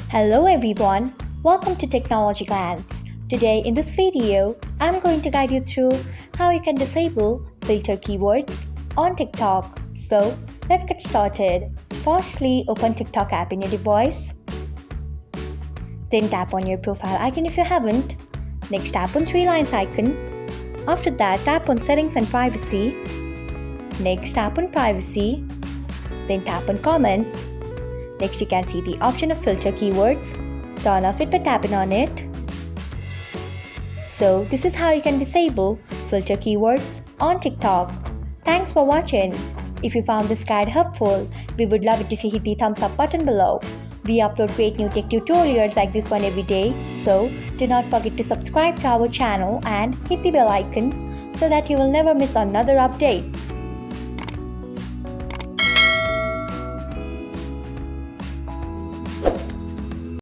Hello everyone, welcome to Technologyglance. Today in this video, I'm going to guide you through how you can disable filter keywords on TikTok. So let's get started. Firstly, open TikTok app in your device. Then tap on your profile icon if you haven't. Next tap on three lines icon. After that, tap on settings and privacy. Next tap on privacy. Then tap on comments. Next you can see the option of filter keywords. Turn off it by tapping on it. So this is how you can disable filter keywords on TikTok. Thanks for watching. If you found this guide helpful, we would love it if you hit the thumbs up button below. We upload great new tech tutorials like this one every day, so do not forget to subscribe to our channel and hit the bell icon so that you will never miss another update.